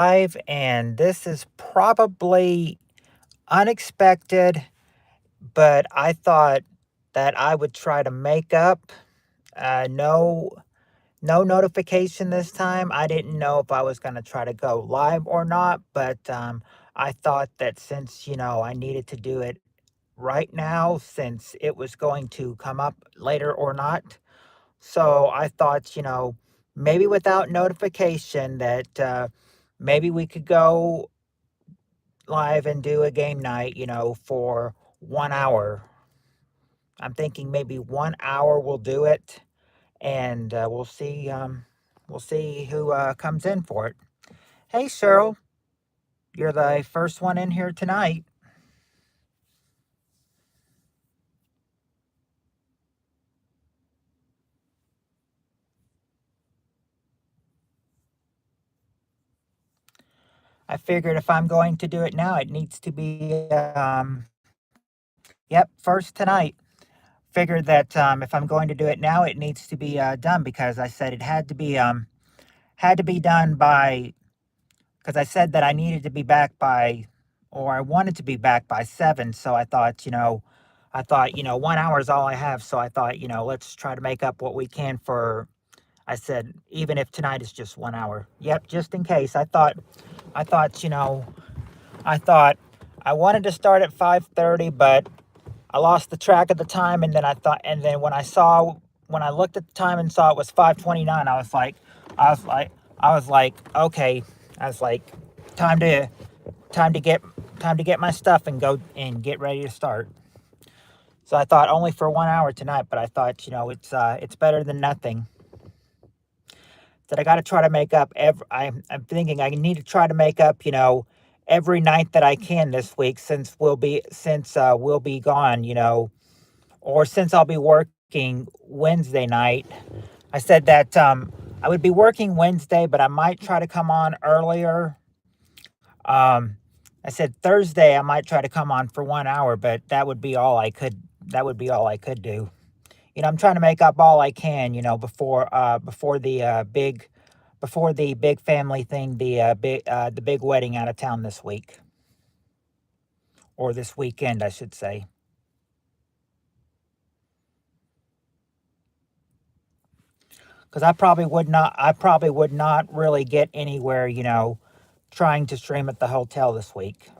live, and this is probably unexpected, but I thought that I would try to make up. No, no notification this time. I didn't know if I was going to try to go live or not, but I thought that since I needed to do it right now, since it was going to come up later or not. So I thought, maybe without notification that maybe we could go live and do a game night, for 1 hour. I'm thinking maybe 1 hour we'll do it, and we'll see who comes in for it. Hey, Cheryl, you're the first one in here tonight. I figured if I'm going to do it now, it needs to be, yep, first tonight. Figured that if I'm going to do it now, it needs to be done because I said it had to be done by because I said that I needed to be back by or I wanted to be back by 7. So I thought 1 hour is all I have. So I thought let's try to make up what we can for. I said even if tonight is just 1 hour. Yep, just in case. I thought I thought I wanted to start at 5:30, but I lost the track of the time, and then and then when I looked at the time and saw it was 5:29, I was like, I was like, okay, I was like, time to, time to get, time to get my stuff and go and get ready to start. So I thought only for 1 hour tonight, but I thought, it's better than nothing. That I got to try to make up I'm thinking I need to try to make up, every night that I can this week since we'll be gone, or since I'll be working Wednesday night. I said that I would be working Wednesday, but I might try to come on earlier. Um, I said Thursday I might try to come on for 1 hour, but that would be all I could. That would be all I could do. I'm trying to make up all I can. Before the big family thing, the big wedding out of town this week or this weekend, I should say. Because I probably would not really get anywhere, trying to stream at the hotel this week.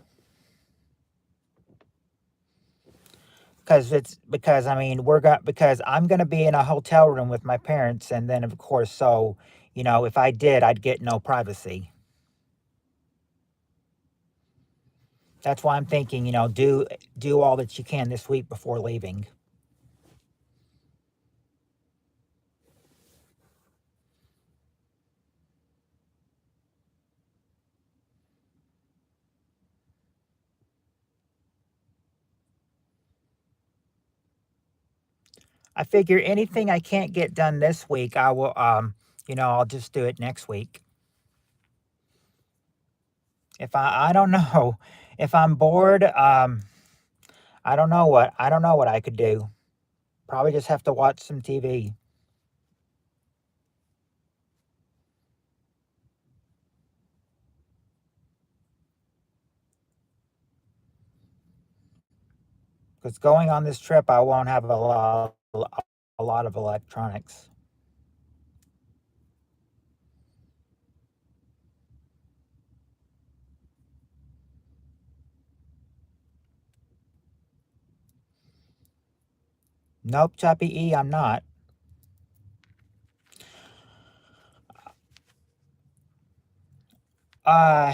Because I mean because I'm gonna be in a hotel room with my parents, and then of course, so if I did, I'd get no privacy. That's why I'm thinking, do all that you can this week before leaving. I figure anything I can't get done this week, I will I'll just do it next week. If I don't know, if I'm bored, I don't know what I could do. Probably just have to watch some TV. Because going on this trip, I won't have a lot of electronics. Nope, Chappy E, I'm not. Uh,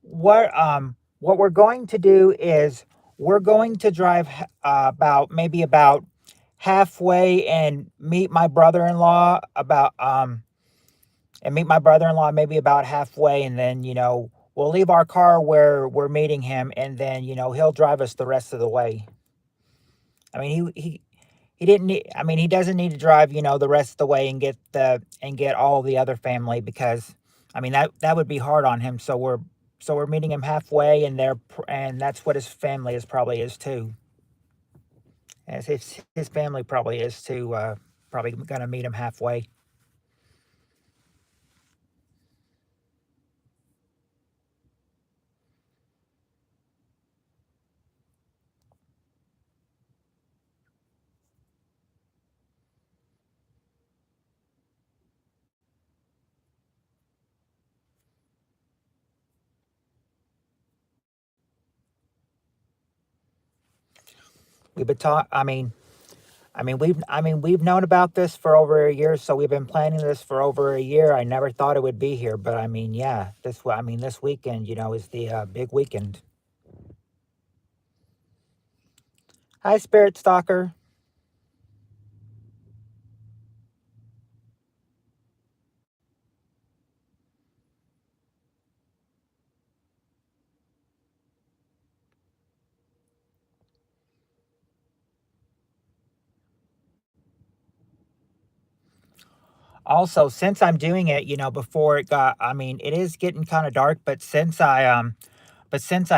what we're going to do is we're going to drive about halfway and meet my brother-in-law maybe about halfway, and then we'll leave our car where we're meeting him, and then he'll drive us the rest of the way. I mean he didn't need, I mean he doesn't need to drive the rest of the way and get all the other family, because I mean that would be hard on him. So we're meeting him halfway, and that's what his family is probably is too. As his family probably is too, probably gonna meet him halfway. We've been talk. We've known about this for over a year, so we've been planning this for over a year. I never thought it would be here, but yeah, this weekend, is the big weekend. Hi, Spirit Stalker. Also, since I'm doing it, before it got, it is getting kind of dark, but since I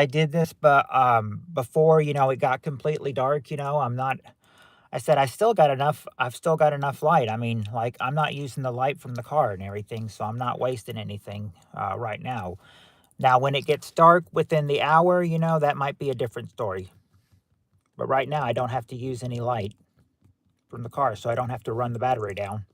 did this, before it got completely dark, I'm not. I said I still got enough. I've still got enough light. Like I'm not using the light from the car and everything, so I'm not wasting anything right now. Now, when it gets dark within the hour, that might be a different story. But right now, I don't have to use any light from the car, so I don't have to run the battery down.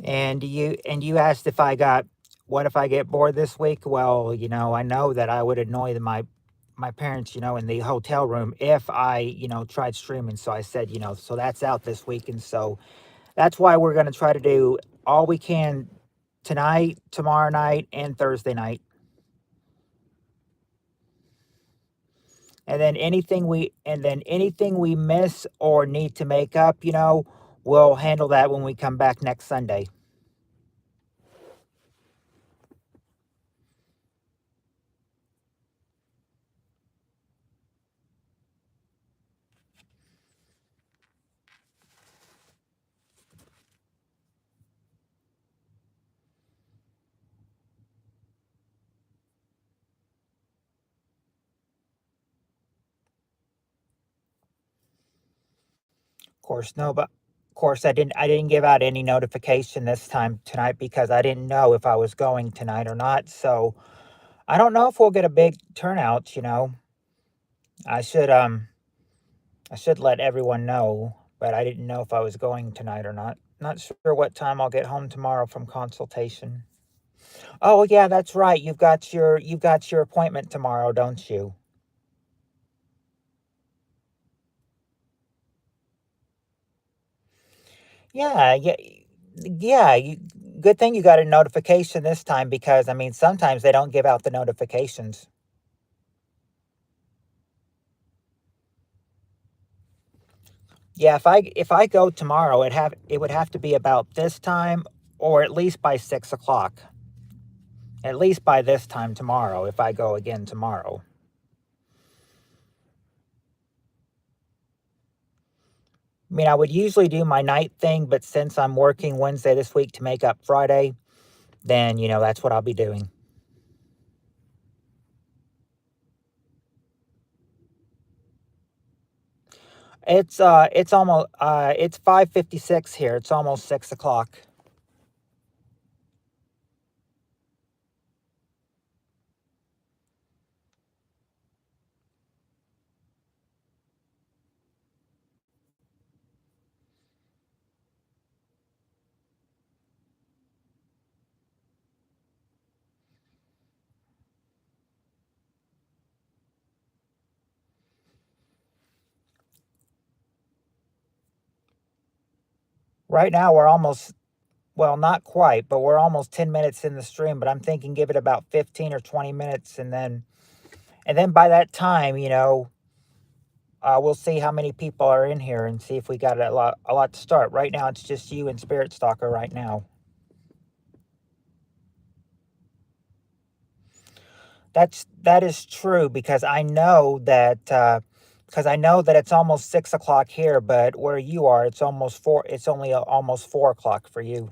And you asked if I got what if I get bored this week? Well, I know that I would annoy my parents, in the hotel room if I, tried streaming. So I said, so that's out this week, and so that's why we're going to try to do all we can tonight, tomorrow night, and Thursday night. And then anything we miss or need to make up, we'll handle that when we come back next Sunday. Of course, no, but of course I didn't give out any notification this time tonight because I didn't know if I was going tonight or not. So I don't know if we'll get a big turnout. I should um I should let everyone know, but I didn't know if I was going tonight or not. Not sure what time I'll get home tomorrow from consultation. Oh yeah, that's right. You've got your appointment tomorrow, don't you? Yeah, yeah, yeah. Good thing you got a notification this time because sometimes they don't give out the notifications. Yeah, if I go tomorrow, it would have to be about this time, or at least by 6 o'clock. At least by this time tomorrow, if I go again tomorrow. I would usually do my night thing, but since I'm working Wednesday this week to make up Friday, then that's what I'll be doing. It's 5:56 here. It's almost 6 o'clock. Right now we're almost well, not quite, but we're almost 10 minutes in the stream, but I'm thinking give it about 15 or 20 minutes and then by that time, we'll see how many people are in here and see if we got a lot to start. Right now it's just you and Spirit Stalker right now. That is true because I know that it's almost 6 o'clock here, but where you are, it's almost four. It's only almost 4 o'clock for you.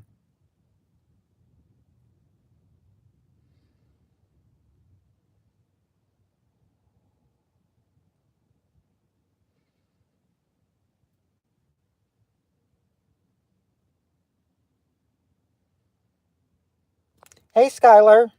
Hey, Skylar.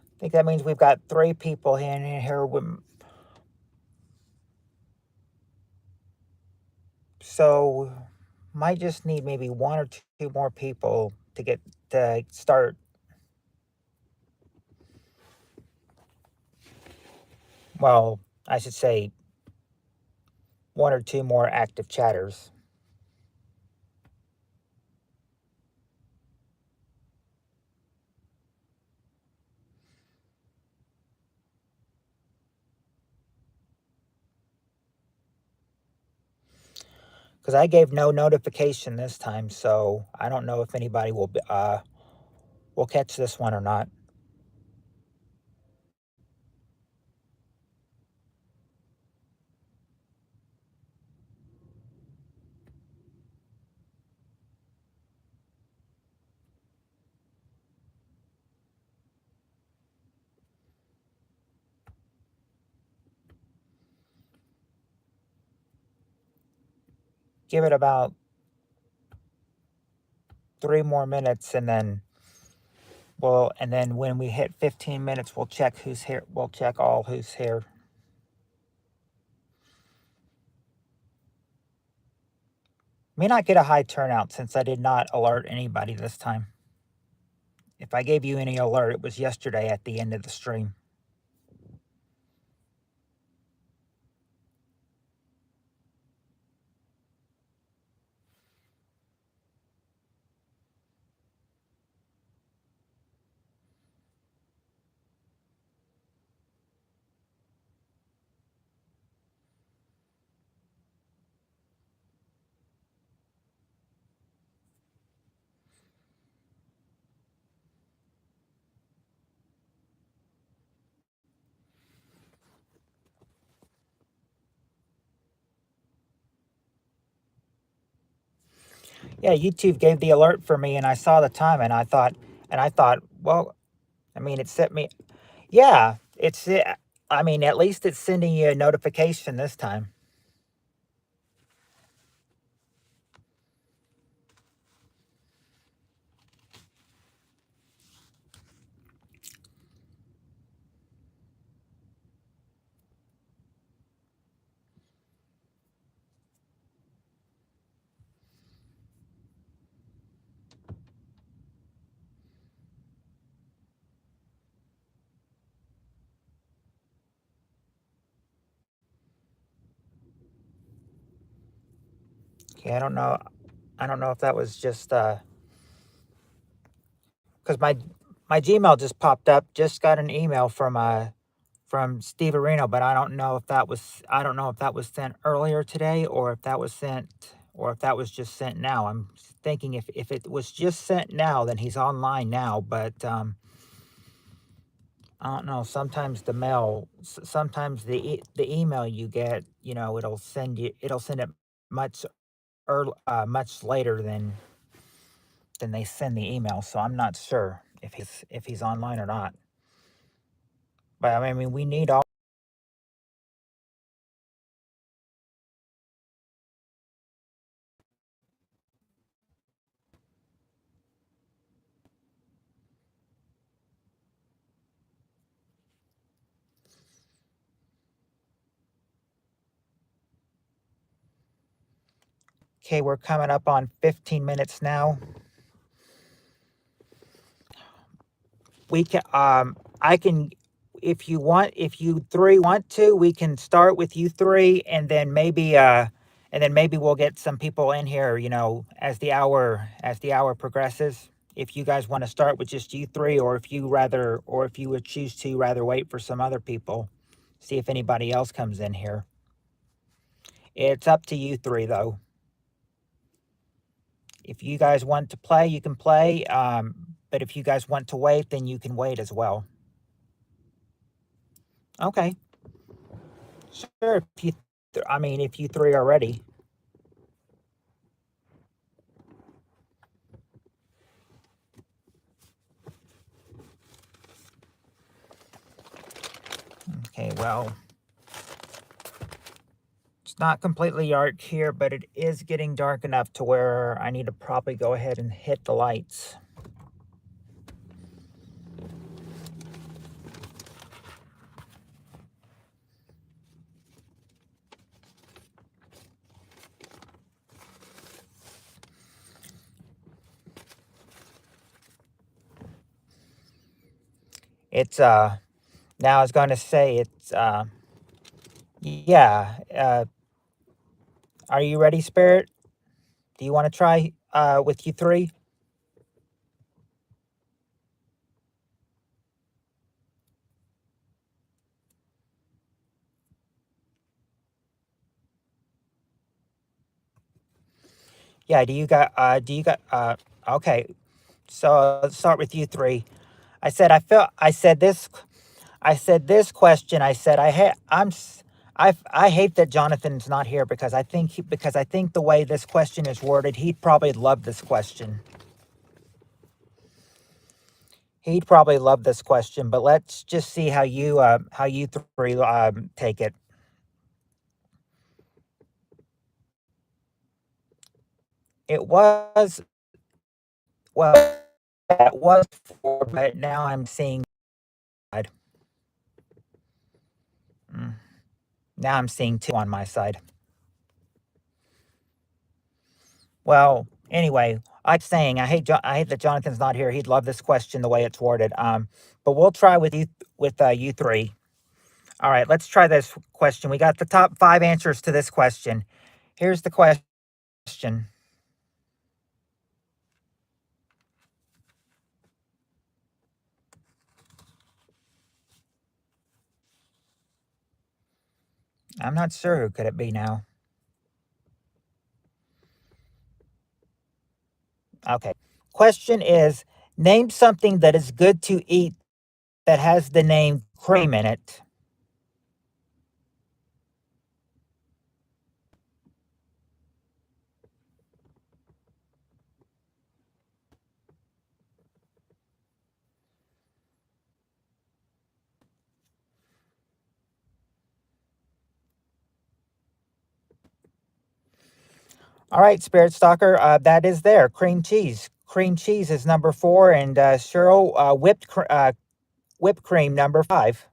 I think that means we've got 3 people in here. So might just need maybe 1 or 2 more people to get to start. Well, I should say 1 or 2 more active chatters. Because I gave no notification this time, so I don't know if anybody will catch this one or not. Give it about 3 more minutes, and then when we hit 15 minutes, we'll check who's here. We'll check all who's here. May not get a high turnout since I did not alert anybody this time. If I gave you any alert, it was yesterday at the end of the stream. Yeah, YouTube gave the alert for me, and I saw the time, and I thought, well, I mean, it sent me. Yeah, I mean, at least it's sending you a notification this time. Okay, I don't know. I don't know if that was just because my Gmail just popped up. Just got an email from Steve Areno, but I don't know if that was sent earlier today or if that was just sent now. I'm thinking if it was just sent now, then he's online now. But I don't know. Sometimes sometimes the email you get, it'll send it much much later than they send the email. So I'm not sure if he's online or not. But I mean, we need all. Okay, we're coming up on 15 minutes now. We can I can if you 3 want to, we can start with you 3, and then maybe we'll get some people in here, as the hour progresses. If you guys want to start with just you 3, or if you would choose to rather wait for some other people, see if anybody else comes in here. It's up to you 3 though. If you guys want to play, you can play. But if you guys want to wait, then you can wait as well. Okay. Sure, if you, I mean, if you three are ready. Okay, well, it's not completely dark here, but it is getting dark enough to where I need to probably go ahead and hit the lights. It's, now I was going to say it's, yeah, are you ready, Spirit? Do you want to try, with you three? Yeah, okay. So let's start with you three. I said this question. I said I hate that Jonathan's not here because I think the way this question is worded, he'd probably love this question. He'd probably love this question, but let's just see how you three take it. It was well, that was four, but now I'm seeing. Mm, now I'm seeing two on my side. Well, anyway, I'm saying I hate that Jonathan's not here. He'd love this question the way it's worded. But we'll try with you three. All right, let's try this question. We got the top 5 answers to this question. Here's the question. I'm not sure who could it be now. Okay. Question is, name something that is good to eat that has the name cream in it. All right, Spirit Stalker, that is there. Cream cheese. Cream cheese is number 4, and Cheryl, whipped cream number 5.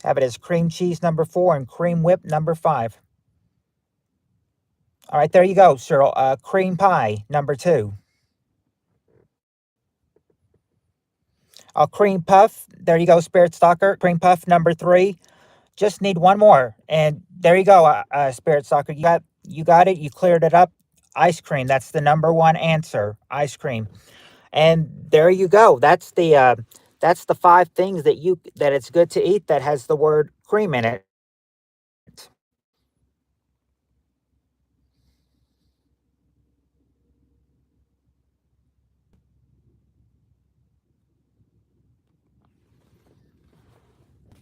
Have it as cream cheese number 4 and cream whip number 5. All right, there you go, Cheryl. Cream pie number 2. Cream puff. There you go, Spirit Stalker. Cream puff number 3. Just need one more, and there you go, Spirit Stalker. You got it. You cleared it up. Ice cream. That's the number 1 answer. Ice cream. And there you go. That's the 5 things that it's good to eat that has the word cream in it.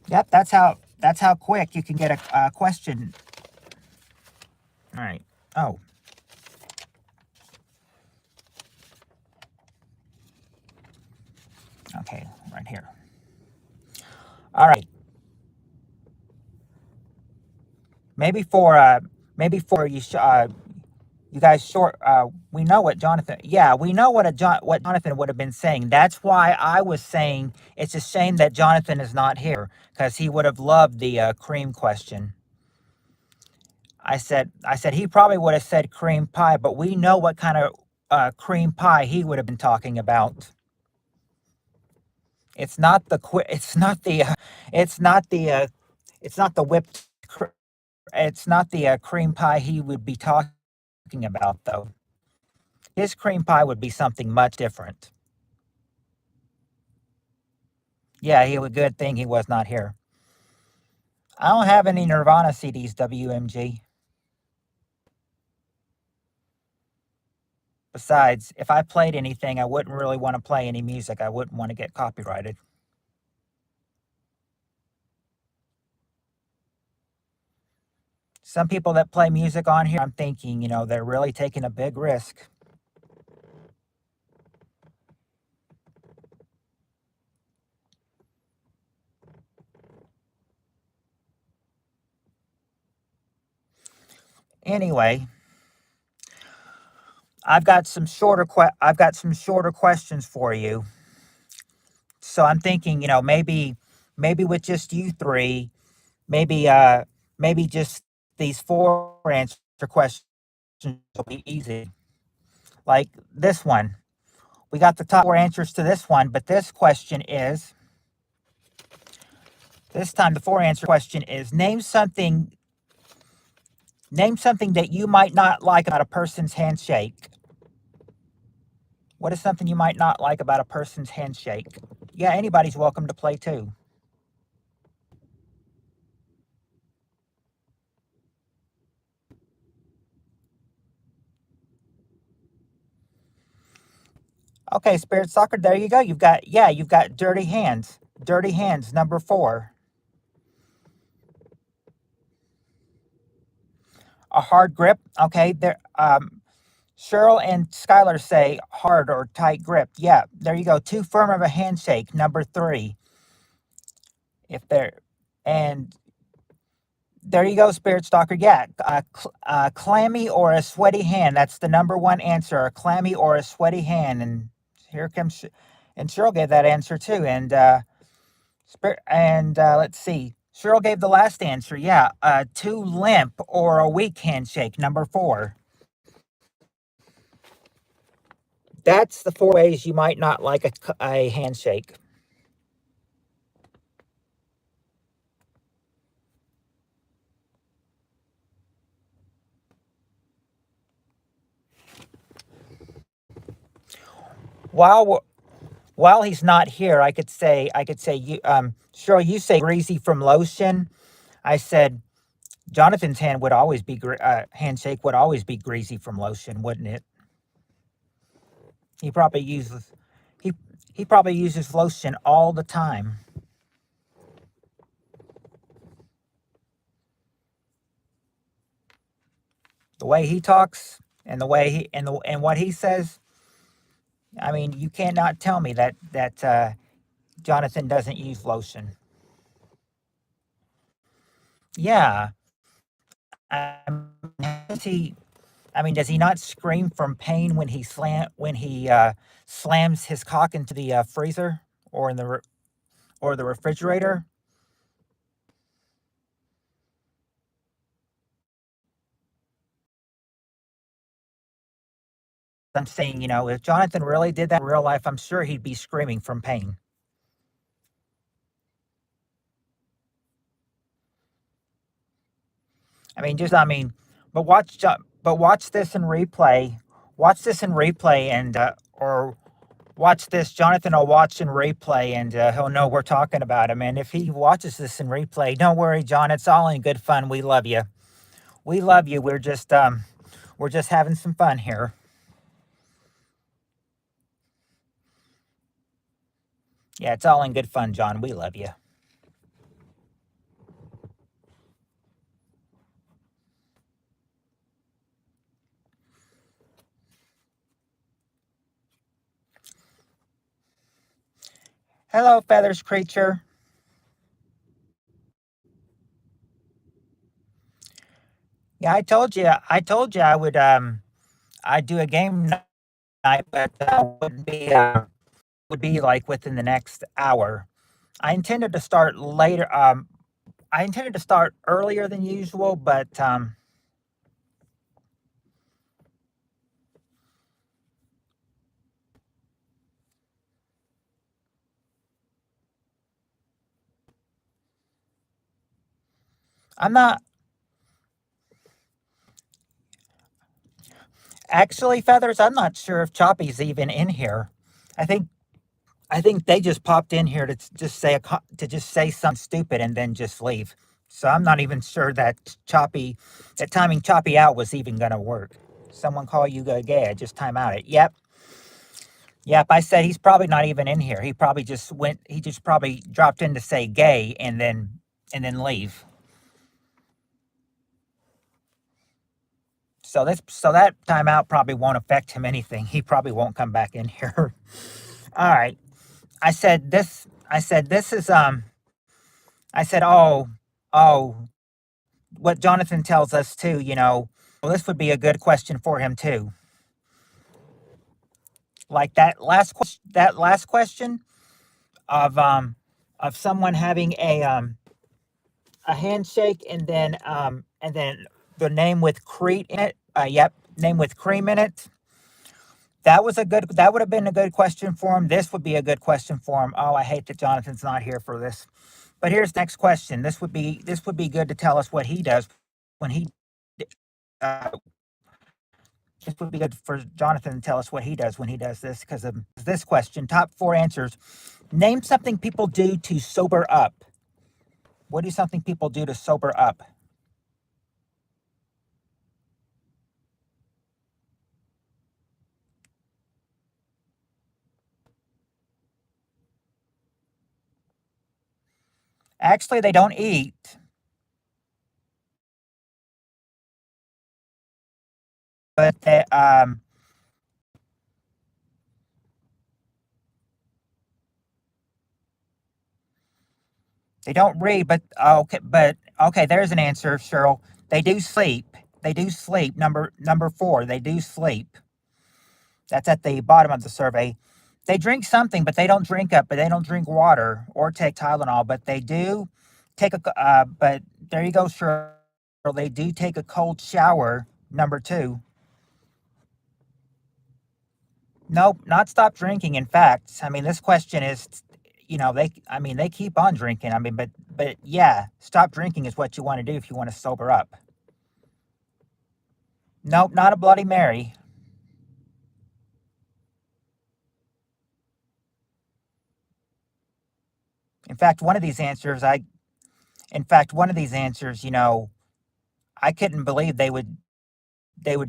Yep, that's how quick you can get a question. All right. Oh, okay, right here. All right. Maybe for you you guys short we know what Jonathan, yeah, we know what Jonathan would have been saying. That's why I was saying it's a shame that Jonathan is not here because he would have loved the cream question. I said he probably would have said cream pie, but we know what kind of cream pie he would have been talking about. It's not the it's not the it's not the it's not the it's not the cream pie he would be talking about though. His cream pie would be something much different. Yeah, he would. Good thing he was not here. I don't have any Nirvana CDs, WMG. Besides, if I played anything, I wouldn't really want to play any music. I wouldn't want to get copyrighted. Some people that play music on here, I'm thinking, they're really taking a big risk. Anyway, I've got some shorter questions for you. So I'm thinking, maybe with just you three, maybe maybe just these four answer questions will be easy. Like this one. We got the top four answers to this one, but this time the four answer question is name something that you might not like about a person's handshake. What is something you might not like about a person's handshake? Yeah, anybody's welcome to play too. Okay, Spirit Soccer, there you go. You've got dirty hands. Dirty hands, number 4. A hard grip. Okay, there Cheryl and Skylar say hard or tight grip. Yeah, there you go. Too firm of a handshake, number 3. If they're and there you go, Spirit Stalker. Yeah, clammy or a sweaty hand. That's the number 1 answer. A clammy or a sweaty hand. And here comes, and Cheryl gave that answer too. Let's see. Cheryl gave the last answer. Yeah, too limp or a weak handshake. Number 4. That's the 4 ways you might not like a handshake. While while he's not here, I could say you Cheryl, you say greasy from lotion. I said Jonathan's handshake would always be greasy from lotion, wouldn't it? He probably uses he he probably uses lotion all the time. The way he talks and the way he and what he says, I mean, you cannot tell me that Jonathan doesn't use lotion. Yeah, I does he? I mean, does he not scream from pain when he slams his cock into the freezer or in or the refrigerator? I'm saying, if Jonathan really did that in real life, I'm sure he'd be screaming from pain. I mean, but watch this in replay. Watch this in replay, or watch this. Jonathan will watch in replay, and he'll know we're talking about him. And if he watches this in replay, don't worry, John. It's all in good fun. We love you. We love you. We're just having some fun here. Yeah, it's all in good fun, John. We love you. Hello, Feathers Creature. Yeah, I told you I'd do a game night, but would be like within the next hour. I intended to start later. I intended to start earlier than usual, but I'm not actually, Feathers. I'm not sure if Choppy's even in here. I think I think they just popped in here to to just say something stupid and then just leave. So I'm not even sure that timing Choppy out was even going to work. Someone call you gay. I just time out it. Yep. Yep. I said he's probably not even in here. He probably just went. He just probably dropped in to say gay and then leave. So that timeout probably won't affect him anything. He probably won't come back in here. All right. I said this. I said this is. I said, oh, what Jonathan tells us too. Well, this would be a good question for him too. Like that last question of someone having a handshake and then the name with Crete in it. Yep, name with cream in it. That would have been a good question for him. This would be a good question for him. Oh, I hate that Jonathan's not here for this. But here's the next question. This would be good to tell us what he does when he uh, this would be good for Jonathan to tell us what he does when he does this because of this question. Top four answers. Name something people do to sober up. What do something people do to sober up? Actually, they don't eat, but they don't read. But okay, there's an answer, Cheryl. They do sleep. They do sleep. Number four. They do sleep. That's at the bottom of the survey. They drink something, but they don't drink up. But they don't drink water or take Tylenol. But they do take a. But there you go, Cheryl. They do take a cold shower. Number two. Nope, not stop drinking. In fact, I mean, this question is, they keep on drinking. I mean, but yeah, stop drinking is what you want to do if you want to sober up. Nope, not a Bloody Mary. In fact, one of these answers, I couldn't believe they would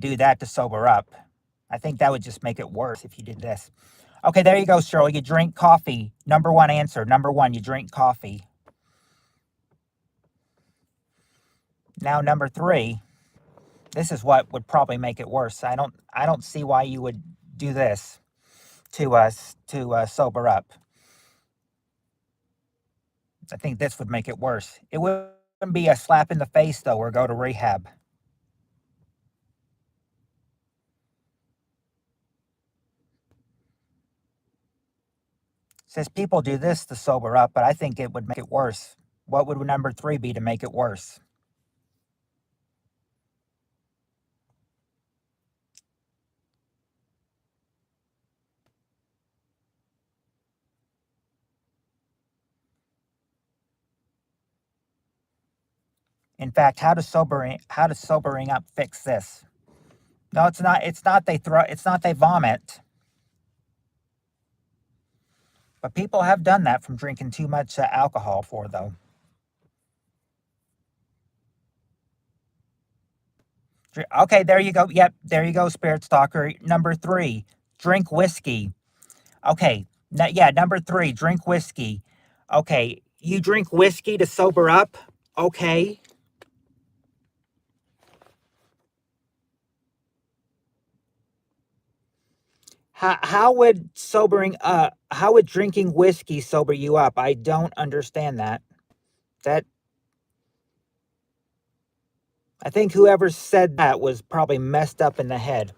do that to sober up. I think that would just make it worse if you did this. Okay, there you go, Cheryl. You drink coffee. Number one answer. Number one, you drink coffee. Now, number three. This is what would probably make it worse. I don't see why you would do this to us to sober up. I think this would make it worse. It wouldn't be a slap in the face though, or go to rehab. It says people do this to sober up, but I think it would make it worse. What would number three be to make it worse? In fact, how does sobering up fix this? No, it's not. It's not they vomit. But people have done that from drinking too much alcohol for though. Okay, there you go. Yep, there you go, Spirit Stalker. Number three, drink whiskey. Okay, yeah, number three, drink whiskey. Okay, you drink whiskey to sober up. Okay, how would drinking whiskey sober you up? I don't understand that. That I think whoever said that was probably messed up in the head.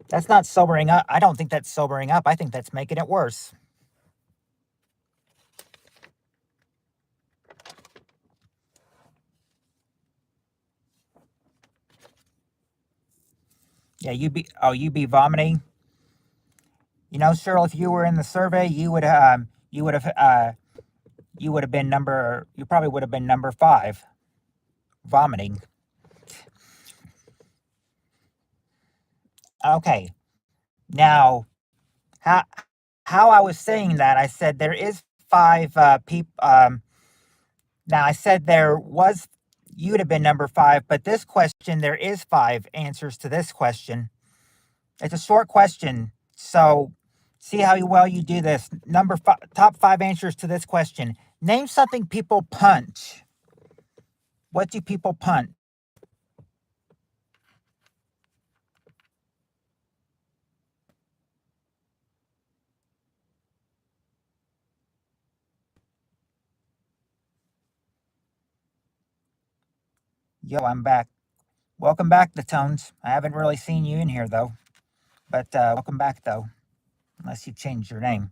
That's not sobering up. I don't think that's sobering up. I think that's making it worse. Yeah, you be vomiting. Cheryl, if you were in the survey, you probably would have been number five, vomiting. Okay, now how how I was saying that I said there is five people. Now I said there was you would have been number 5. But this question, there is 5 answers to this question. It's a short question, so see how well you do this. Top 5 answers to this question. Name something people punch. What do people punch? Yo, I'm back. Welcome back, the Tones. I haven't really seen you in here though, but welcome back though, unless you changed your name.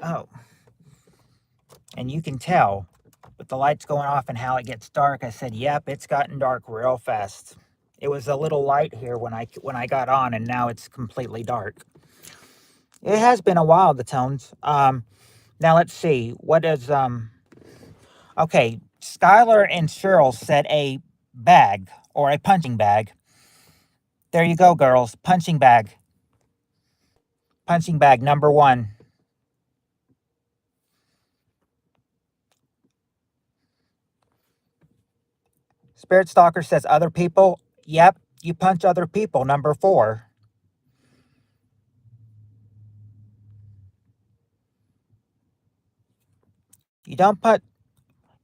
Oh, and you can tell with the lights going off and how it gets dark. I said, "Yep, it's gotten dark real fast." It was a little light here when I got on, and now it's completely dark. It has been a while, the Tones. Now let's see. What is Okay, Skylar and Cheryl said a bag or a punching bag. There you go, girls. Punching bag. Punching bag number 1. Spirit Stalker says other people. Yep, you punch other people. Number 4. You don't put.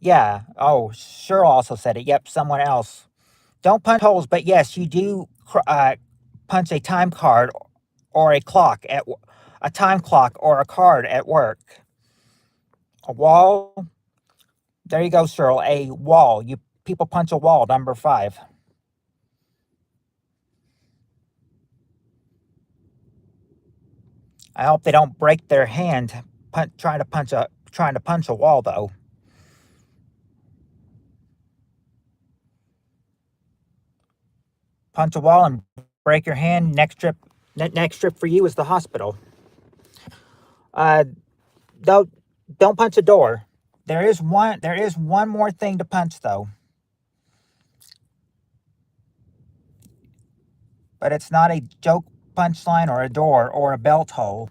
Yeah. Oh, Cheryl also said it. Yep, someone else. Don't punch holes, but yes, you do punch a time card or a clock at a time clock or a card at work. A wall. There you go, Cheryl. A wall. You people punch a wall. Number 5. I hope they don't break their hand trying to punch a wall though. Punch a wall and break your hand. Next trip for you is the hospital. Uh, don't punch a door. There is one more thing to punch though, but it's not a joke punchline or a door or a belt hole.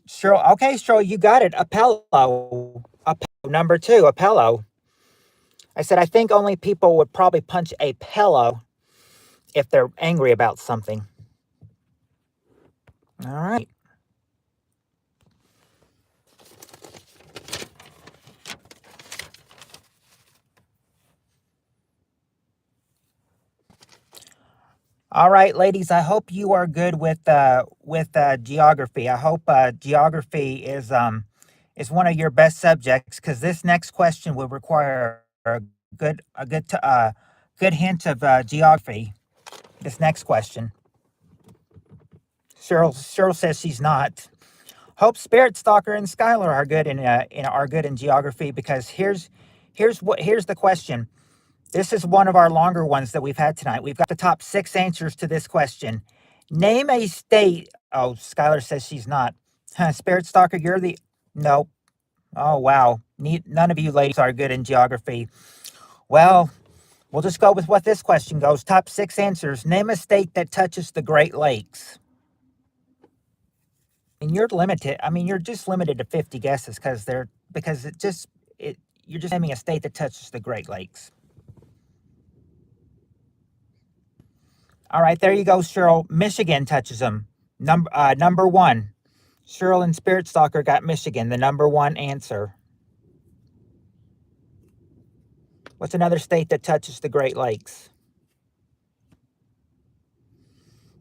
Cheryl, okay, Cheryl, you got it. A pillow. A pillow. Number 2, a pillow. I said I think only people would probably punch a pillow if they're angry about something. All right. All right, ladies. I hope you are good with geography. I hope geography is one of your best subjects because this next question will require a good hint of geography. This next question. Cheryl says she's not. Hope Spirit Stalker and Skylar are good in geography because here's the question. This is one of our longer ones that we've had tonight. We've got the top 6 answers to this question. Name a state. Oh, Skylar says she's not. Spirit Stalker, you're the. Nope. Oh, wow. None of you ladies are good in geography. Well, we'll just go with what this question goes. Top 6 answers. Name a state that touches the Great Lakes. And you're limited. I mean, you're just limited to 50 guesses you're just naming a state that touches the Great Lakes. All right, there you go, Cheryl. Michigan touches them. Number 1. Cheryl and Spirit Stalker got Michigan, the number 1 answer. What's another state that touches the Great Lakes?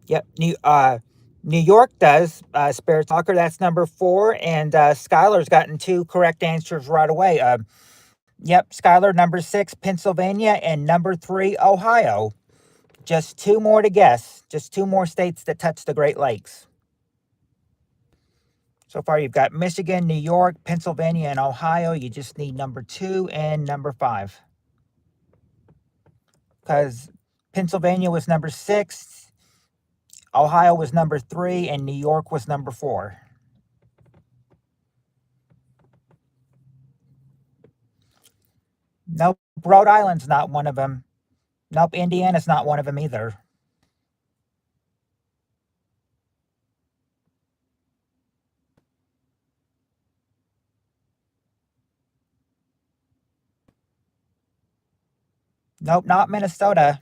Yep, New York does. Spirit Stalker, that's number 4, and Skylar's gotten 2 correct answers right away. Yep, Skylar, number 6, Pennsylvania, and number 3, Ohio. Just 2 more to guess. Just 2 more states that touch the Great Lakes. So far, you've got Michigan, New York, Pennsylvania, and Ohio. You just need number 2 and number 5. because Pennsylvania was number 6, Ohio was number 3, and New York was number 4. Nope, Rhode Island's not one of them. Nope, Indiana's not one of them either. Nope, not Minnesota.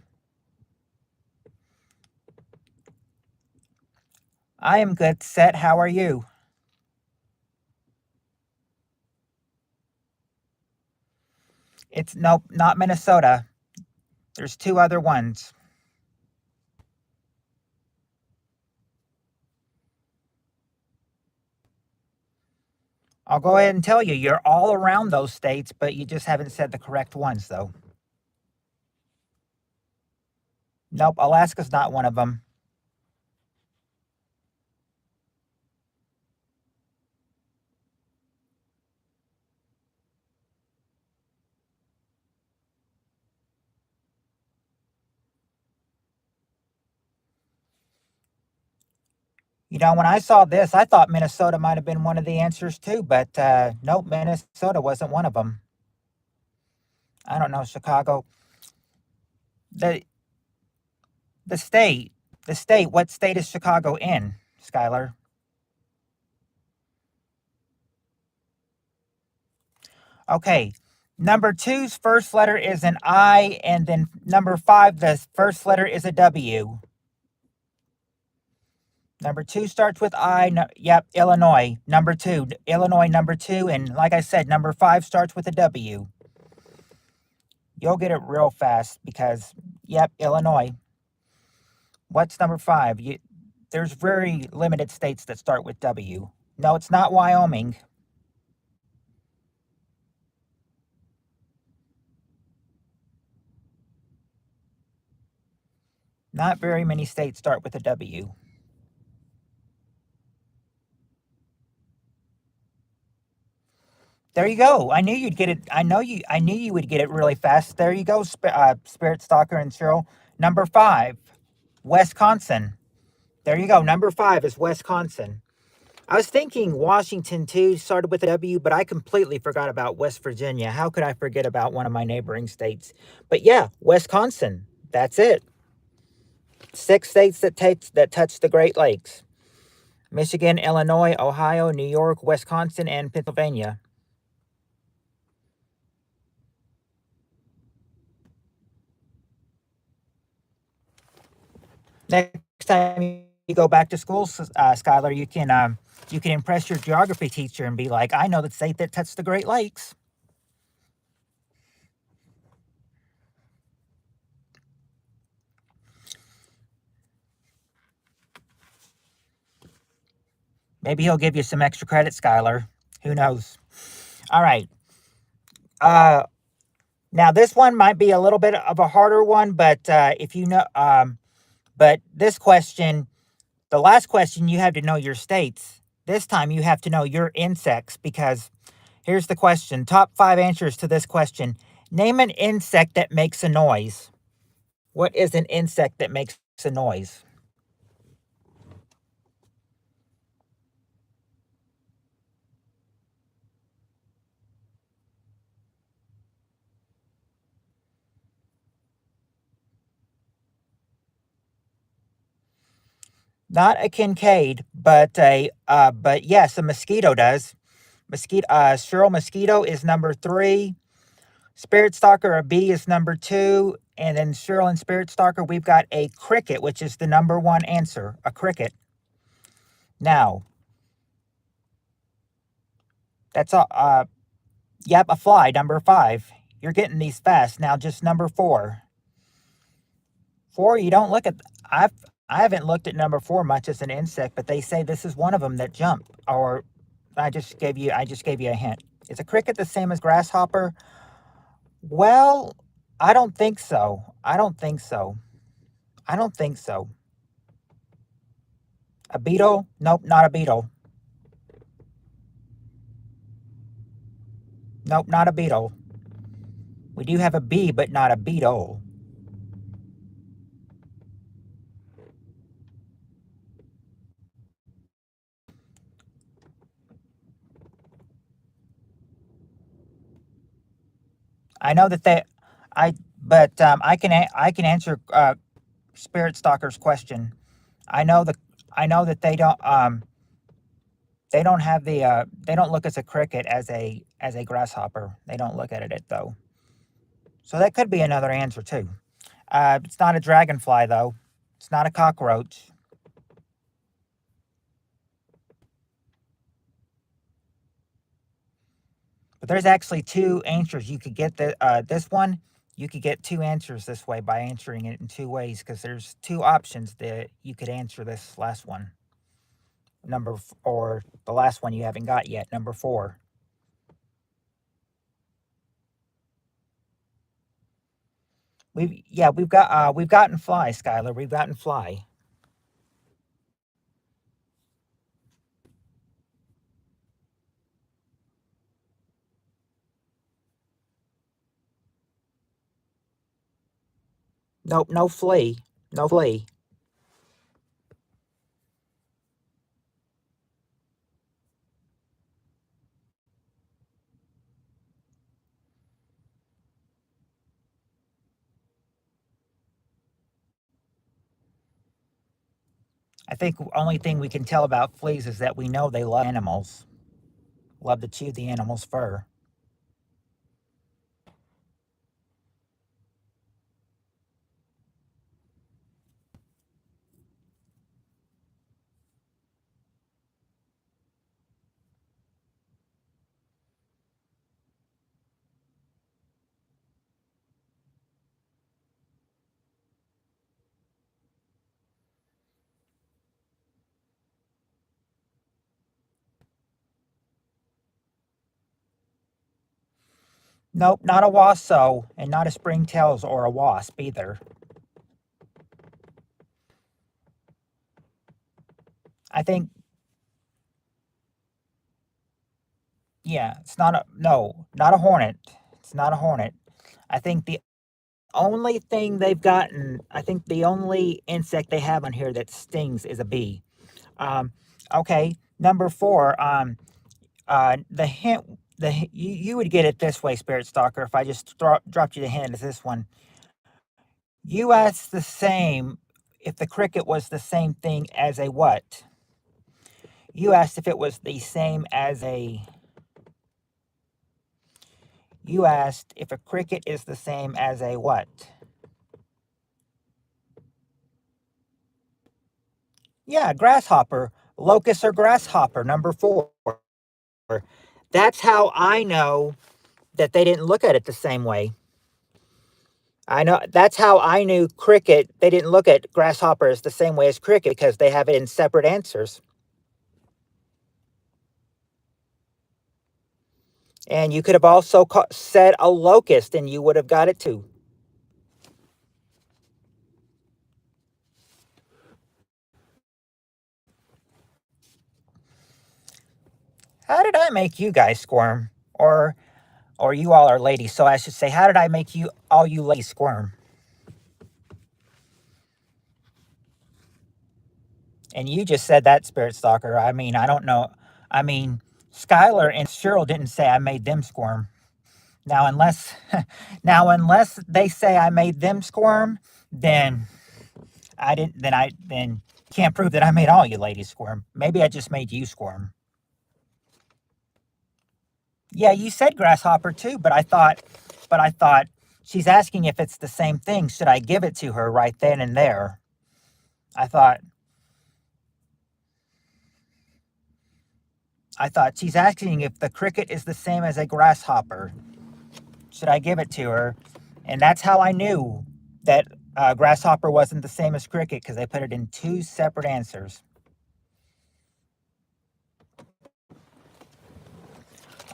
I am good, Set. How are you? It's nope, not Minnesota. There's 2 other ones. I'll go ahead and tell you, you're all around those states, but you just haven't said the correct ones, though. Nope, Alaska's not one of them. You know, when I saw this, I thought Minnesota might have been one of the answers too, but nope, Minnesota wasn't one of them. I don't know, Chicago. The the state, the state. What state is Chicago in, Skylar? Okay, number two's first letter is an I, and then number 5, the first letter is a W. Number 2 starts with I. No, yep, Illinois. Number 2, Illinois. Number 2, and like I said, number 5 starts with a W. You'll get it real fast because, yep, Illinois. What's number 5? There's very limited states that start with W. No, it's not Wyoming. Not very many states start with a W. There you go. I knew you'd get it. I knew you would get it really fast. There you go, Spirit Stalker and Cheryl. Number 5, Wisconsin. There you go. Number 5 is Wisconsin. I was thinking Washington too started with a W, but I completely forgot about West Virginia. How could I forget about one of my neighboring states? But yeah, Wisconsin. That's it. 6 states that touch the Great Lakes: Michigan, Illinois, Ohio, New York, Wisconsin, and Pennsylvania. Next time you go back to school, Skylar, you can impress your geography teacher and be like, "I know the state that touched the Great Lakes." Maybe he'll give you some extra credit, Skylar. Who knows? All right. Uh, Now this one might be a little bit of a harder one, but if you know, but this question, the last question, you have to know your states. This time you have to know your insects because here's the question. Top 5 answers to this question. Name an insect that makes a noise. What is an insect that makes a noise? Not a Kincaid, but yes, a mosquito does. Cheryl, mosquito is number 3. Spirit Stalker, a bee, is number 2. And then Cheryl and Spirit Stalker, we've got a cricket, which is the number 1 answer, a cricket. Now, that's all. Yep, a fly, number 5. You're getting these fast. Now, just number 4. 4, you don't look at. I haven't looked at number 4 much as an insect, but they say this is one of them that jump. Or I just gave you a hint. Is a cricket the same as grasshopper? Well, I don't think so. I don't think so. I don't think so. A beetle? Nope, not a beetle. Nope, not a beetle. We do have a bee, but not a beetle. I know that but I can answer Spirit Stalker's question. I know the, I know that they don't have the, they don't look at a cricket as a grasshopper. They don't look at it though. So that could be another answer too. It's not a dragonfly though. It's not a cockroach. But there's actually two answers. You could get this one. You could get two answers this way by answering it in two ways because there's two options that you could answer this last one. Or the last one you haven't got yet, number 4. We've gotten fly, Skylar. We've gotten fly. Nope, no flea. No flea. I think the only thing we can tell about fleas is that we know they love animals. Love to chew the animal's fur. Nope, not a wasp, and not a springtails or a wasp either. I think, yeah, it's not a, no, not a hornet. It's not a hornet. I think the only thing they've gotten, I think the only insect they have on here that stings is a bee. Um, okay, number 4. The hint, you would get it this way, Spirit Stalker. If I just dropped you the hint, is this one. You asked the same if the cricket was the same thing as a what? You asked if it was the same as a. You asked if a cricket is the same as a what? Yeah, grasshopper. Locust or grasshopper, number 4. That's how I know that they didn't look at it the same way. I know that's how I knew cricket. They didn't look at grasshoppers the same way as cricket because they have it in separate answers. And you could have also said a locust and you would have got it too. How did I make you guys squirm? Or you all are ladies, so I should say, how did I make all you ladies squirm? And you just said that, Spirit Stalker. I mean, I don't know. I mean, Skylar and Cheryl didn't say I made them squirm. Now, unless now unless they say I made them squirm, then I didn't. Then can't prove that I made all you ladies squirm. Maybe I just made you squirm. Yeah, you said grasshopper too, but I thought she's asking if it's the same thing. Should I give it to her right then and there? I thought I thought she's asking if the cricket is the same as a grasshopper. Should I give it to her? And that's how I knew that grasshopper wasn't the same as cricket because they put it in two separate answers.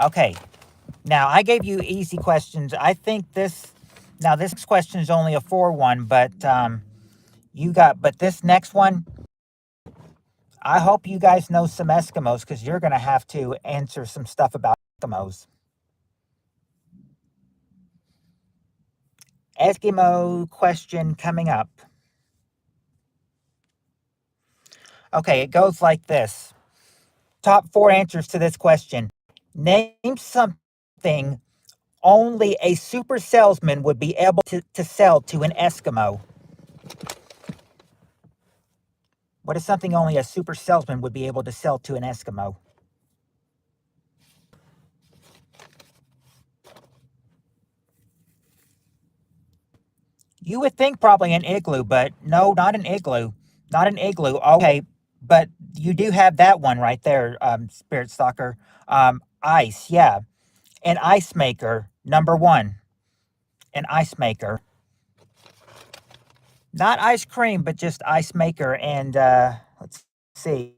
Okay, now I gave you easy questions. I think this question is only a 4-1, but this next one, I hope you guys know some Eskimos because you're going to have to answer some stuff about Eskimos. Eskimo question coming up. Okay, it goes like this. Top 4 answers to this question. Name something only a super salesman would be able to sell to an Eskimo? What is something only a super salesman would be able to sell to an Eskimo? You would think probably an igloo, but no, not an igloo. Not an igloo. Okay, but you do have that one right there, Spirit Stalker. Ice, yeah. An ice maker, number one. An ice maker. Not ice cream, but just ice maker. And let's see.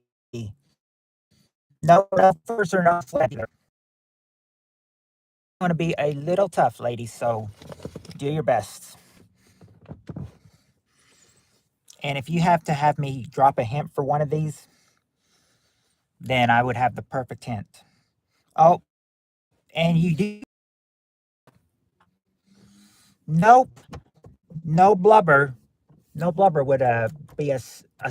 No furs or no sled either. Going to be a little tough, ladies, so do your best. And if you have to have me drop a hint for one of these, then I would have the perfect hint. Oh, and you do. Nope, no blubber. No blubber would be a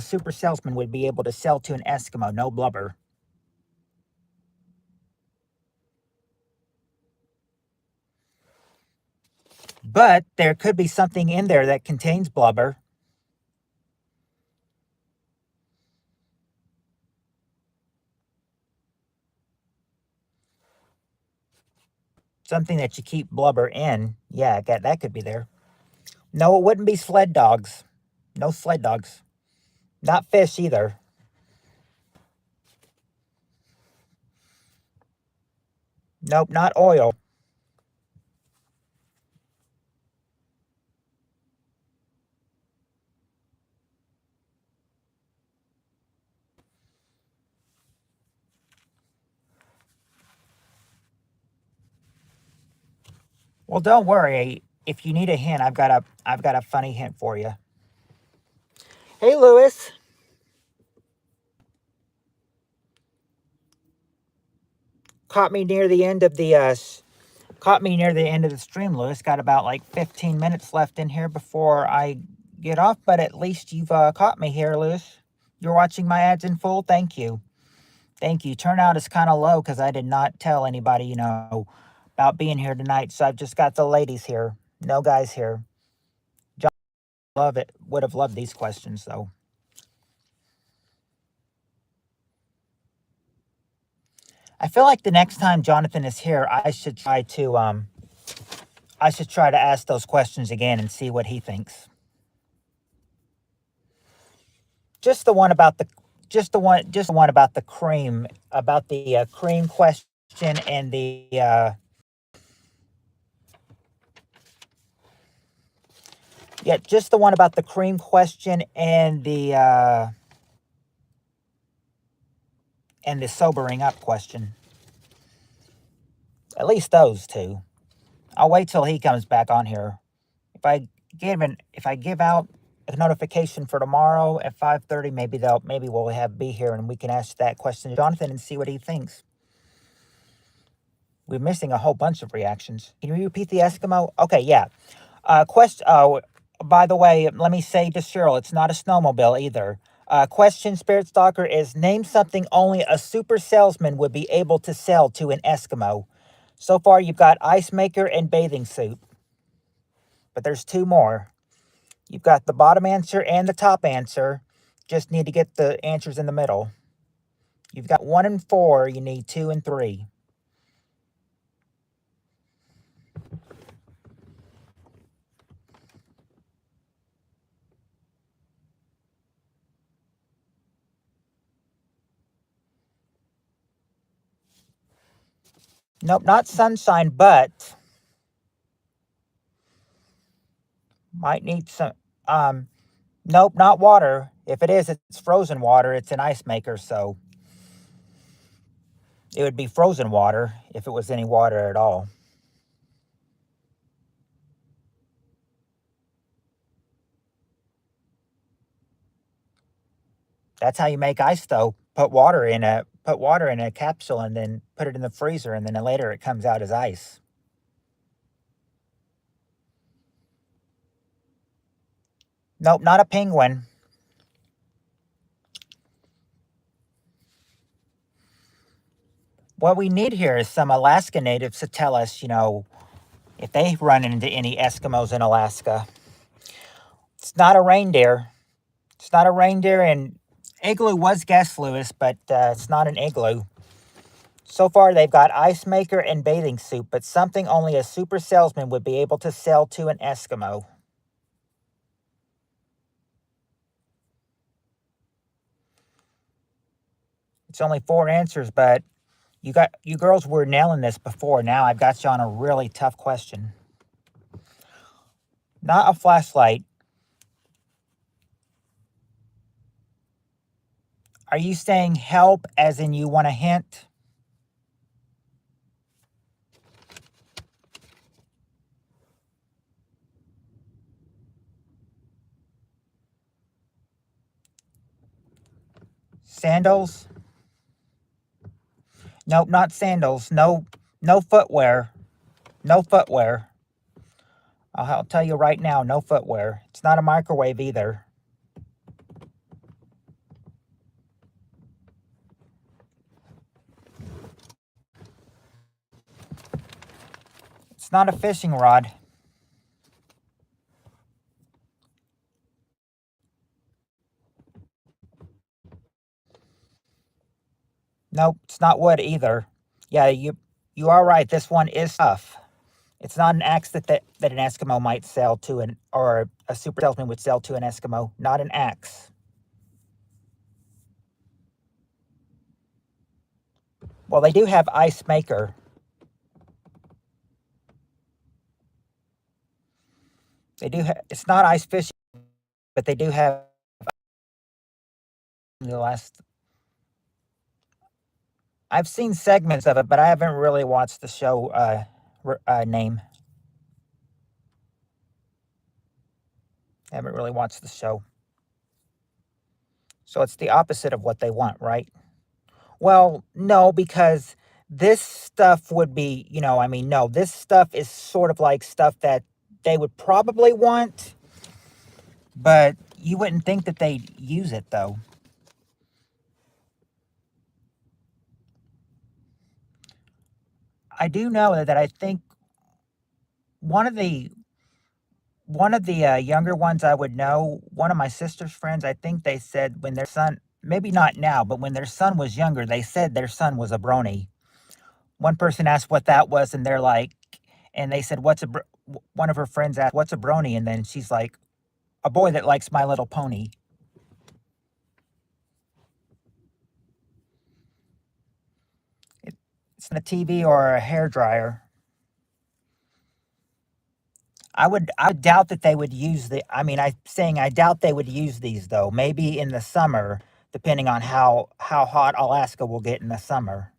super salesman would be able to sell to an Eskimo. No blubber. But there could be something in there that contains blubber. Something that you keep blubber in. Yeah, that could be there. No, it wouldn't be sled dogs. No sled dogs. Not fish either. Nope, not oil. Well, don't worry. If you need a hint, I've got a funny hint for you. Hey, Lewis. Caught me near the end of the stream, Lewis. Got about like 15 minutes left in here before I get off, but at least you've caught me here, Lewis. You're watching my ads in full. Thank you. Thank you. Turnout is kind of low because I did not tell anybody, about being here tonight. So I've just got the ladies here. No guys here. John would have loved these questions though. I feel like the next time Jonathan is here, I should try to ask those questions again and see what he thinks. Just the one about the one about the cream, cream question and the yeah, just the one about the cream question and the sobering up question. At least those two. I'll wait till he comes back on here. If I give out a notification for tomorrow at 5:30, maybe we'll be here and we can ask that question to Jonathan and see what he thinks. We're missing a whole bunch of reactions. Can you repeat the Eskimo? Okay, yeah. Question. Oh, by the way, let me say to Cheryl, it's not a snowmobile either. Question, Spirit Stalker, is name something only a super salesman would be able to sell to an Eskimo. So far, you've got ice maker and bathing suit. But there's two more. You've got the bottom answer and the top answer. Just need to get the answers in the middle. You've got 1 and 4. You need 2 and 3. Nope, not sunshine, but might need some. Nope, not water. If it is, it's frozen water. It's an ice maker, so it would be frozen water if it was any water at all. That's how you make ice, though. Put water in a capsule and then put it in the freezer, and then later it comes out as ice. Nope, not a penguin. What we need here is some Alaska natives to tell us, if they run into any Eskimos in Alaska. It's not a reindeer. It's not a reindeer, and igloo was guessed, Lewis, but it's not an igloo. So far, they've got ice maker and bathing suit, but something only a super salesman would be able to sell to an Eskimo. It's only 4 answers, but you girls were nailing this before. Now I've got you on a really tough question. Not a flashlight. Are you saying help as in you want a hint? Sandals? Nope, not sandals. No footwear. No footwear. I'll tell you right now, no footwear. It's not a microwave either. It's not a fishing rod. Nope, it's not wood either. Yeah, you are right. This one is tough. It's not an axe that an Eskimo might sell to an, or a super salesman would sell to an Eskimo. Not an axe. Well, they do have ice maker. They do. It's not ice fishing, but they do have the last. I've seen segments of it, but I haven't really watched the show. Name. I haven't really watched the show. So it's the opposite of what they want, right? Well, no, because this stuff would be, I mean, no, this stuff is sort of like stuff that they would probably want, but you wouldn't think that they'd use it though. I do know that I think one of the younger ones I would know, one of my sister's friends, I think they said when their son, maybe not now, but when their son was younger, they said their son was a brony. One person asked what that was, and they're like, and they said, one of her friends asked, "What's a brony?" And then she's like, "A boy that likes My Little Pony." It's in a TV or a hair dryer. I doubt that they would use I mean, I doubt they would use these though. Maybe in the summer, depending on how hot Alaska will get in the summer.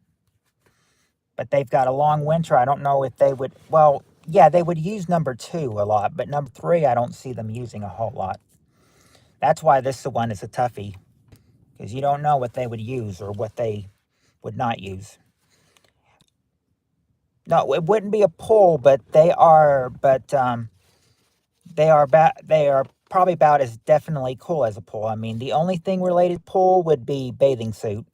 But they've got a long winter. I don't know if they would. Well, yeah, they would use number 2 a lot, but number 3, I don't see them using a whole lot. That's why this one is a toughie, because you don't know what they would use or what they would not use. No, it wouldn't be a pull, but they are probably about as definitely cool as a pull. I mean, the only thing related to pull would be bathing suit.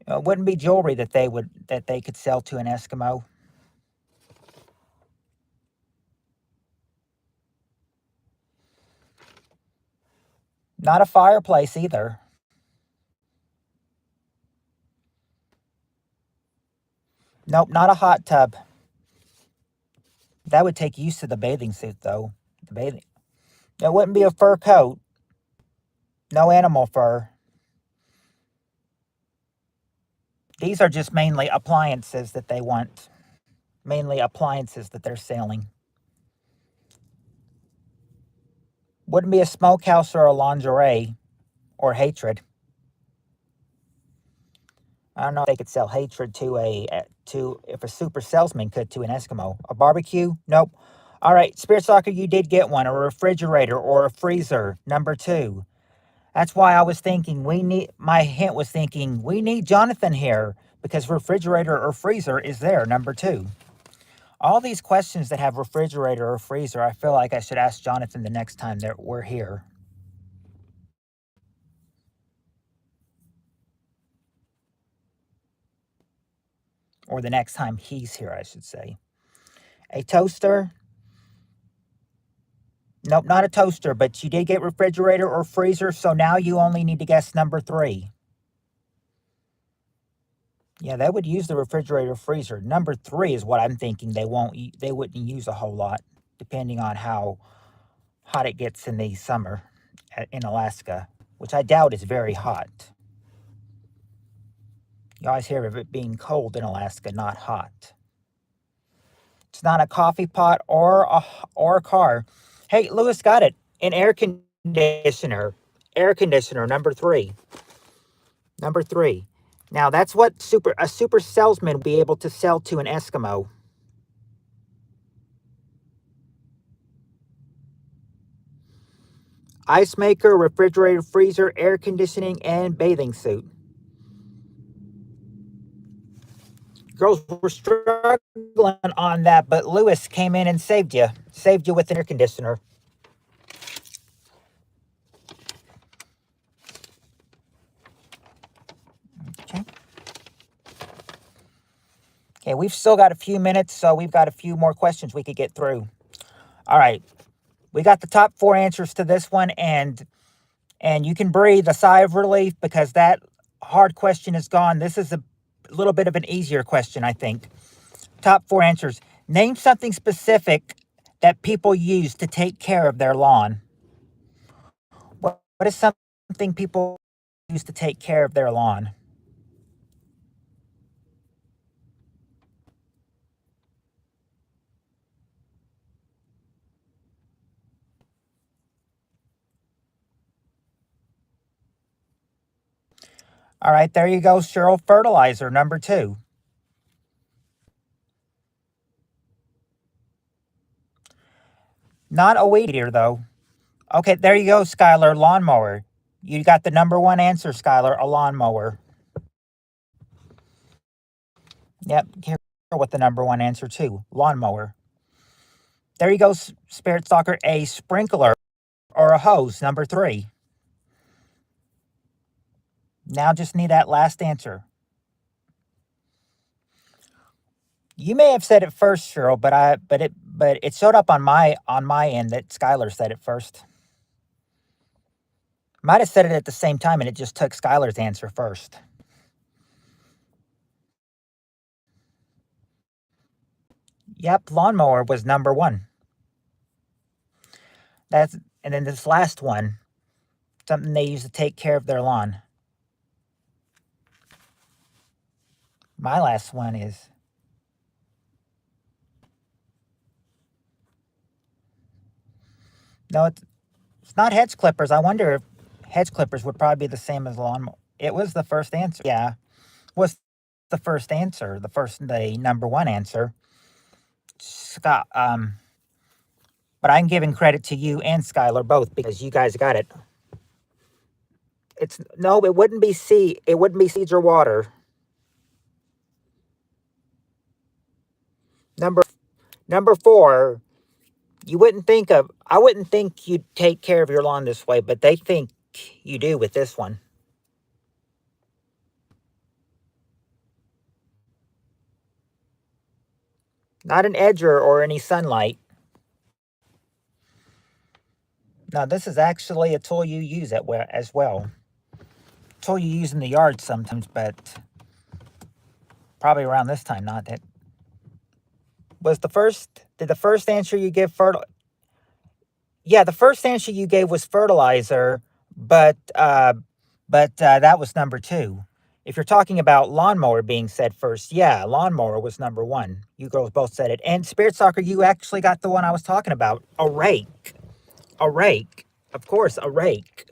It wouldn't be jewelry that they could sell to an Eskimo. Not a fireplace either. Nope, not a hot tub. That would take use of the bathing suit though. The bathing. It wouldn't be a fur coat. No animal fur. These are just mainly appliances that they want. Mainly appliances that they're selling. Wouldn't be a smokehouse or a lingerie or hatred. I don't know if they could sell hatred to if a super salesman could to an Eskimo. A barbecue? Nope. All right, Spirit Soccer, you did get one. A refrigerator or a freezer, number 2. That's why I was thinking my hint was thinking we need Jonathan here because refrigerator or freezer is there, number 2. All these questions that have refrigerator or freezer, I feel like I should ask Jonathan the next time that we're here. Or the next time he's here, I should say. A toaster? Nope, not a toaster, but you did get refrigerator or freezer, so now you only need to guess number 3. Yeah, they would use the refrigerator freezer. Number 3 is what I'm thinking they wouldn't use a whole lot, depending on how hot it gets in the summer in Alaska, which I doubt is very hot. You always hear of it being cold in Alaska, not hot. It's not a coffee pot or a car. Hey, Lewis got it. An air conditioner. Air conditioner, number 3. Number 3. Now, that's what a super salesman will be able to sell to an Eskimo. Ice maker, refrigerator, freezer, air conditioning, and bathing suit. Girls were struggling on that, but Lewis came in and saved you. Saved you with an air conditioner. Okay. Okay, we've still got a few minutes, so we've got a few more questions we could get through. All right. We got the top 4 answers to this one, and you can breathe a sigh of relief because that hard question is gone. This is a little bit of an easier question, I think. Top 4 answers. Name something specific that people use to take care of their lawn. What is something people use to take care of their lawn? All right, there you go, Cheryl. Fertilizer, number 2. Not a weed eater, though. Okay, there you go, Skylar. Lawnmower. You got the number 1 answer, Skylar. A lawnmower. Yep, here with the number 1 answer, too. Lawnmower. There you go, Spirit Stalker. A sprinkler or a hose, number 3. Now just need that last answer. You may have said it first, Cheryl, but it showed up on my end that Skylar said it first. Might have said it at the same time, and it just took Skylar's answer first. Yep, lawnmower was number 1. And then this last one, something they use to take care of their lawn. My last one is no, it's not hedge clippers. I wonder if hedge clippers would probably be the same as lawnmower. It was the first answer. Yeah, was the first answer. The number 1 answer. Scott, but I'm giving credit to you and Skylar both because you guys got it. It wouldn't be seeds or water. Number 4, I wouldn't think you'd take care of your lawn this way, but they think you do with this one. Not an edger or any sunlight. No, this is actually a tool you use as well. Tool you use in the yard sometimes, but probably around this time, not that. Did the first answer you give Yeah, the first answer you gave was fertilizer, but that was number 2. If you're talking about lawnmower being said first, yeah, lawnmower was number 1. You girls both said it. And Spirit Soccer, you actually got the one I was talking about. A rake. A rake. Of course, a rake.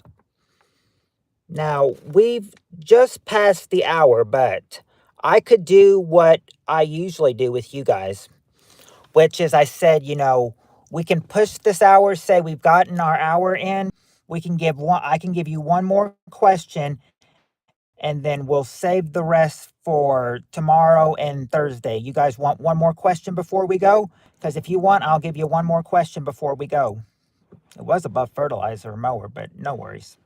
Now, we've just passed the hour, but I could do what I usually do with you guys, which is I said, we can push this hour, say we've gotten our hour in. I can give you one more question, and then we'll save the rest for tomorrow and Thursday. You guys want one more question before we go? Because if you want, I'll give you one more question before we go. It was above fertilizer mower, but no worries.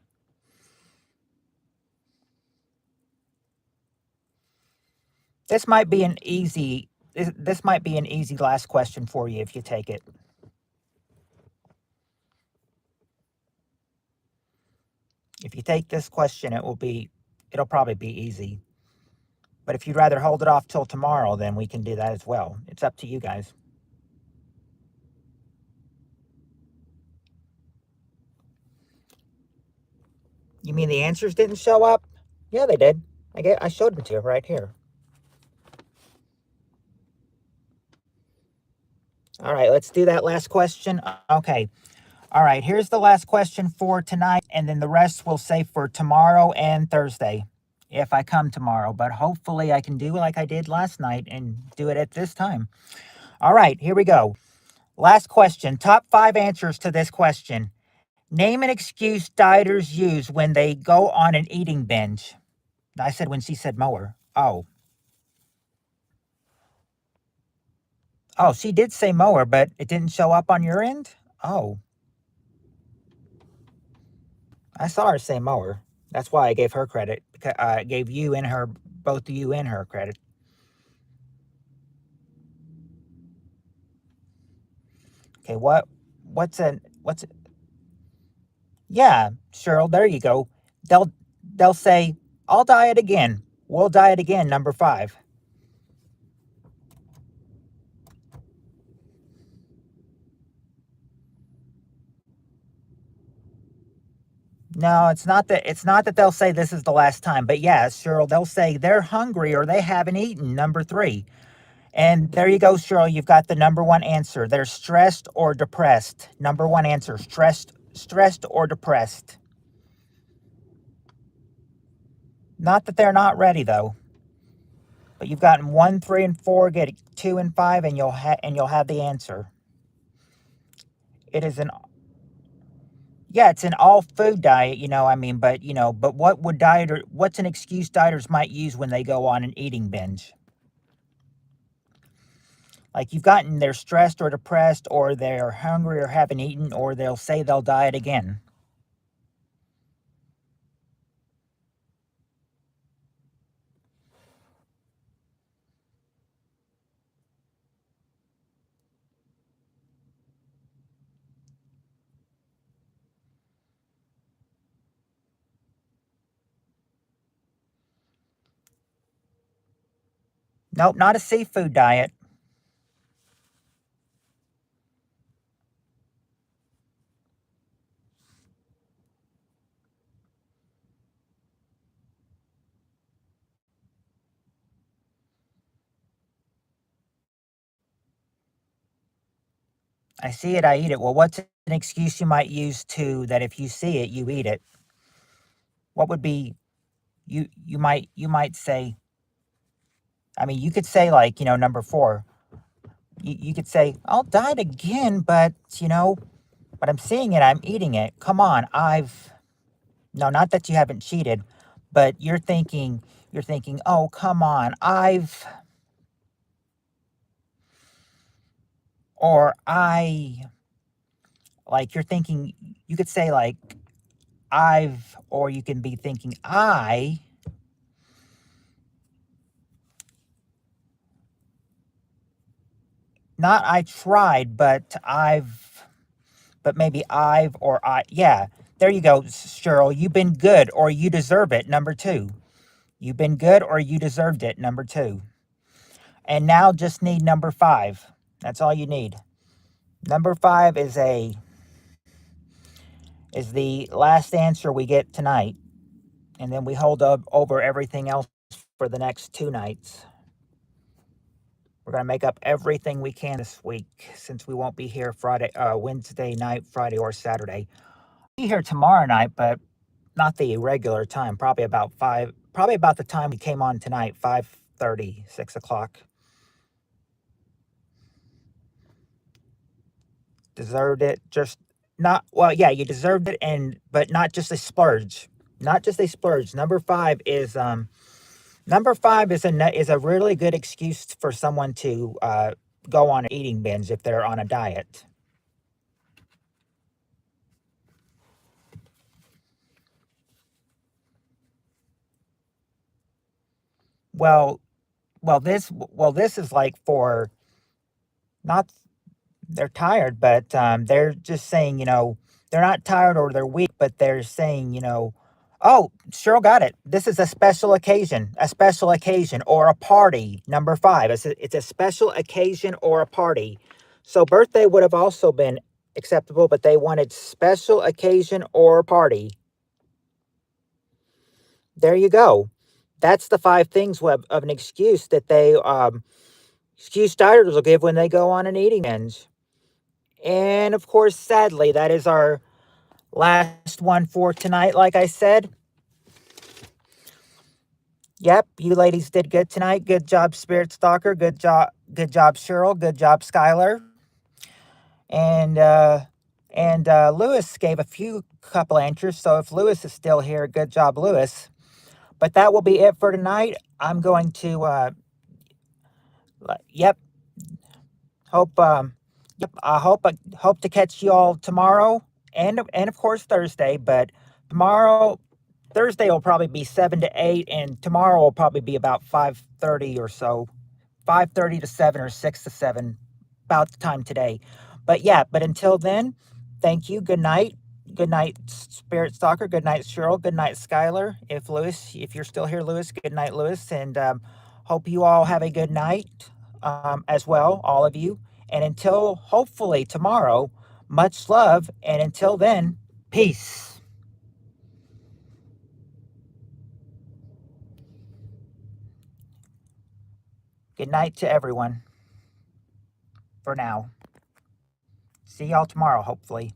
This might be an easy. This might be an easy last question for you if you take it. If you take this question, it'll probably be easy. But if you'd rather hold it off till tomorrow, then we can do that as well. It's up to you guys. You mean the answers didn't show up? Yeah, they did. I showed them to you right here. All right, let's do that last question. Okay. All right, here's the last question for tonight, and then the rest we'll save for tomorrow and Thursday if I come tomorrow. But hopefully, I can do like I did last night and do it at this time. All right, here we go. Last question. Top 5 answers to this question. Name an excuse dieters use when they go on an eating binge. I said when she said mower. Oh. Oh, she did say mower, but it didn't show up on your end? Oh. I saw her say mower. That's why I gave her credit. I gave you and her, both you and her credit. Okay, what's yeah, Cheryl, there you go. They'll say, I'll diet again. We'll diet again, number 5. No, it's not that they'll say this is the last time, but yeah, Cheryl, they'll say they're hungry or they haven't eaten, number 3. And there you go, Cheryl. You've got the number 1 answer. They're stressed or depressed. Number 1 answer, stressed or depressed. Not that they're not ready though. But you've gotten 1, 3, and 4, get 2 and 5, and you'll have the answer. It is an Yeah, it's an all food diet, but what's an excuse dieters might use when they go on an eating binge? Like you've gotten they're stressed or depressed or they're hungry or haven't eaten or they'll say they'll diet again. Nope, not a seafood diet. I see it, I eat it. Well, what's an excuse you might use to that if you see it, you eat it? What would be you might say, I mean, you could say like, number 4. You could say, I'll diet again, but I'm seeing it, I'm eating it. Come on, no, not that you haven't cheated, but you're thinking, oh, come on, or like you're thinking, you could say like, or you can be thinking, not I tried, but maybe yeah, there you go, Cheryl. You've been good or you deserve it, number 2. You've been good or you deserved it, number 2. And now just need number 5. That's all you need. Number 5 is the last answer we get tonight. And then we hold up over everything else for the next 2 nights. We're going to make up everything we can this week since we won't be here Wednesday night, Friday, or Saturday. Be here tomorrow night, but not the regular time. Probably about the time we came on tonight, 5:30, 6 o'clock. Deserved it. Just not well, yeah, you deserved it, but not just a splurge. Not just a splurge. Number 5 is a really good excuse for someone to go on an eating binge if they're on a diet. Well, this is like for not they're tired, but they're just saying, they're not tired or they're weak, but they're saying, oh, Cheryl got it. This is a special occasion or a party. Number 5, it's a special occasion or a party. So birthday would have also been acceptable, but they wanted special occasion or party. There you go. That's the 5 things of an excuse that excuse dieters will give when they go on an eating binge. And of course, sadly, that is our last one for tonight. Like I said, yep, you ladies did good tonight. Good job, Spirit Stalker. Good job, Cheryl. Good job, Skylar. And Lewis gave a couple answers. So if Lewis is still here, good job, Lewis. But that will be it for tonight. I'm going to yep. Hope yep. I hope to catch you all tomorrow and of course Thursday. But Thursday will probably be 7 to 8, and tomorrow will probably be about 5:30 or so, 5:30 to 7 or 6 to 7, about the time today. But yeah, but until then, thank you. Good night. Good night, Spirit Stalker. Good night, Cheryl. Good night, Skylar. If you're still here, Lewis, good night, Lewis. And hope you all have a good night as well, all of you. And until hopefully tomorrow, much love. And until then, peace. Good night to everyone for now. See y'all tomorrow, hopefully.